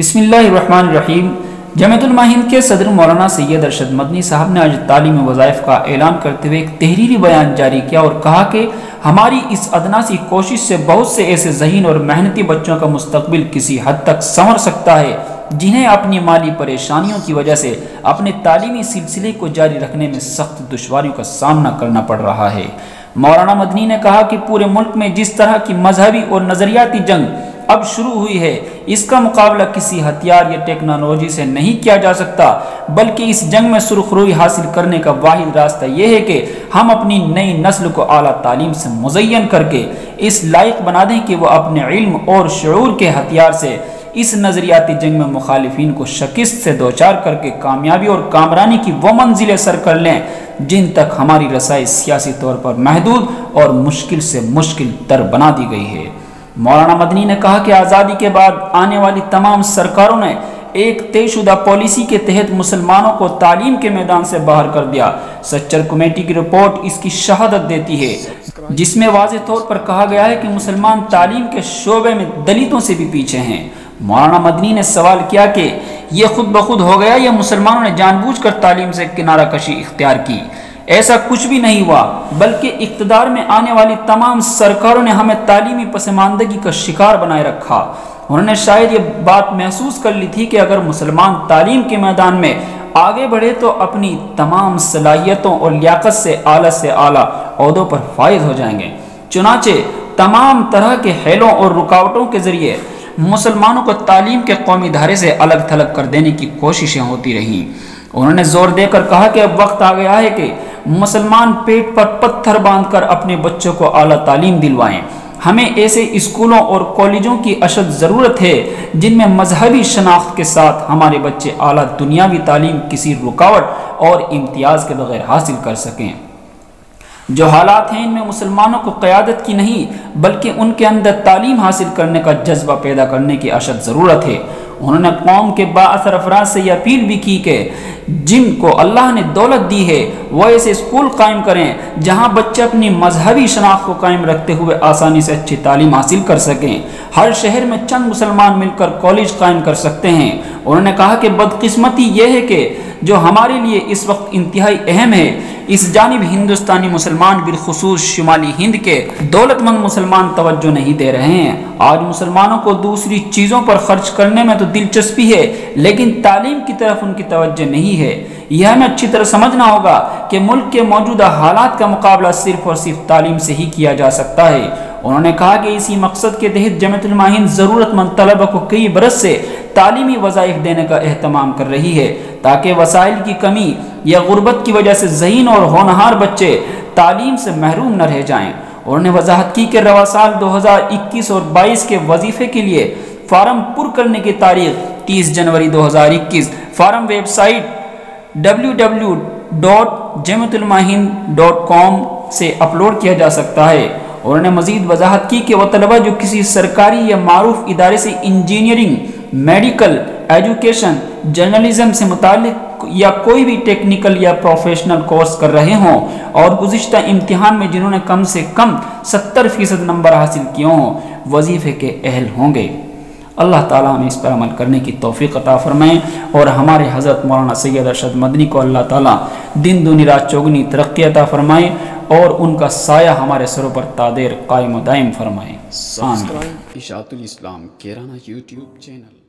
بسم اللہ الرحمن الرحیم۔ جامعۃ علماء ہند کے صدر مولانا ارشد مدنی صاحب نے آج تعلیمی وظائف کا اعلان کرتے ہوئے ایک تحریری بیان جاری کیا اور کہا کہ ہماری اس ادنا سی کوشش سے بہت سے ایسے ذہین اور محنتی بچوں کا مستقبل کسی حد تک سنور سکتا ہے جنہیں اپنی مالی پریشانیوں کی وجہ سے اپنے تعلیمی سلسلے کو جاری رکھنے میں سخت دشواریوں کا سامنا کرنا پڑ رہا ہے۔ مولانا مدنی نے کہا کہ پورے ملک میں جس طرح کی مذہبی اور نظریاتی جنگ اب شروع ہوئی ہے، اس کا مقابلہ کسی ہتھیار یا ٹیکنالوجی سے نہیں کیا جا سکتا، بلکہ اس جنگ میں سرخروئی حاصل کرنے کا واحد راستہ یہ ہے کہ ہم اپنی نئی نسل کو اعلیٰ تعلیم سے مزین کر کے اس لائق بنا دیں کہ وہ اپنے علم اور شعور کے ہتھیار سے اس نظریاتی جنگ میں مخالفین کو شکست سے دوچار کر کے کامیابی اور کامرانی کی وہ منزلیں سر کر لیں جن تک ہماری رسائی سیاسی طور پر محدود اور مشکل سے مشکل تر بنا دی گئی ہے۔ مولانا مدنی نے کہا کہ آزادی کے بعد آنے والی تمام سرکاروں نے ایک طے شدہ پالیسی کے تحت مسلمانوں کو تعلیم کے میدان سے باہر کر دیا۔ سچر کمیٹی کی رپورٹ اس کی شہادت دیتی ہے، جس میں واضح طور پر کہا گیا ہے کہ مسلمان تعلیم کے شعبے میں دلتوں سے بھی پیچھے ہیں۔ مولانا مدنی نے سوال کیا کہ یہ خود بخود ہو گیا یا مسلمانوں نے جان بوجھ کر تعلیم سے کنارہ کشی اختیار کی؟ ایسا کچھ بھی نہیں ہوا، بلکہ اقتدار میں آنے والی تمام سرکاروں نے ہمیں تعلیمی پسماندگی کا شکار بنائے رکھا۔ انہوں نے شاید یہ بات محسوس کر لی تھی کہ اگر مسلمان تعلیم کے میدان میں آگے بڑھے تو اپنی تمام صلاحیتوں اور لیاقت سے اعلیٰ عہدوں پر فائز ہو جائیں گے۔ چنانچہ تمام طرح کے حیلوں اور رکاوٹوں کے ذریعے مسلمانوں کو تعلیم کے قومی دھارے سے الگ تھلگ کر دینے کی کوششیں ہوتی رہیں۔ انہوں نے زور دے کر کہا کہ اب وقت آ گیا ہے کہ مسلمان پیٹ پر پتھر باندھ کر اپنے بچوں کو اعلیٰ تعلیم دلوائیں۔ ہمیں ایسے اسکولوں اور کالجوں کی اشد ضرورت ہے جن میں مذہبی شناخت کے ساتھ ہمارے بچے اعلیٰ دنیاوی تعلیم کسی رکاوٹ اور امتیاز کے بغیر حاصل کر سکیں۔ جو حالات ہیں ان میں مسلمانوں کو قیادت کی نہیں بلکہ ان کے اندر تعلیم حاصل کرنے کا جذبہ پیدا کرنے کی اشد ضرورت ہے۔ انہوں نے قوم کے بااثر افراد سے یہ اپیل بھی کی کہ جن کو اللہ نے دولت دی ہے وہ ایسے اسکول قائم کریں جہاں بچے اپنی مذہبی شناخت کو قائم رکھتے ہوئے آسانی سے اچھی تعلیم حاصل کر سکیں۔ ہر شہر میں چند مسلمان مل کر کالج قائم کر سکتے ہیں۔ انہوں نے کہا کہ بدقسمتی یہ ہے کہ جو ہمارے لیے اس وقت انتہائی اہم ہے، اس جانب ہندوستانی مسلمان بالخصوص شمالی ہند کے دولت مند مسلمان توجہ نہیں دے رہے ہیں۔ آج مسلمانوں کو دوسری چیزوں پر خرچ کرنے میں تو دلچسپی ہے لیکن تعلیم کی طرف ان کی توجہ نہیں ہے۔ یہ ہمیں اچھی طرح سمجھنا ہوگا کہ ملک کے موجودہ حالات کا مقابلہ صرف اور صرف تعلیم سے ہی کیا جا سکتا ہے۔ انہوں نے کہا کہ اسی مقصد کے تحت جامعۃ علماء ہند ضرورت مند طلبہ کو کئی برس سے تعلیمی وظائف دینے کا اہتمام کر رہی ہے تاکہ وسائل کی کمی یا غربت کی وجہ سے ذہین اور ہونہار بچے تعلیم سے محروم نہ رہ جائیں۔ انہوں نے وضاحت کی کہ رواں سال 2021 اور 22 کے وظیفے کے لیے فارم پر کرنے کی تاریخ 30 جنوری 2021 فارم ویب سائٹ www.jamiatulmahind.com سے اپلوڈ کیا جا سکتا ہے۔ انہوں نے مزید وضاحت کی کہ وہ طلبہ جو کسی سرکاری یا معروف ادارے سے انجینئرنگ، میڈیکل، ایجوکیشن، جرنلزم سے متعلق یا کوئی بھی ٹیکنیکل یا پروفیشنل کورس کر رہے ہوں اور گزشتہ امتحان میں جنہوں نے کم سے کم 70% نمبر حاصل کیے ہوں وظیفے کے اہل ہوں گے۔ اللہ تعالیٰ ہمیں اس پر عمل کرنے کی توفیق عطا فرمائیں اور ہمارے حضرت مولانا ارشد مدنی کو اللہ تعالیٰ دن دنی رات چوگنی ترقی عطا فرمائیں اور ان کا سایہ ہمارے سروں پر تادیر قائم و دائم فرمائیں۔ سبسکرائب اشاعت الاسلام کیرانہ یوٹیوب چینل۔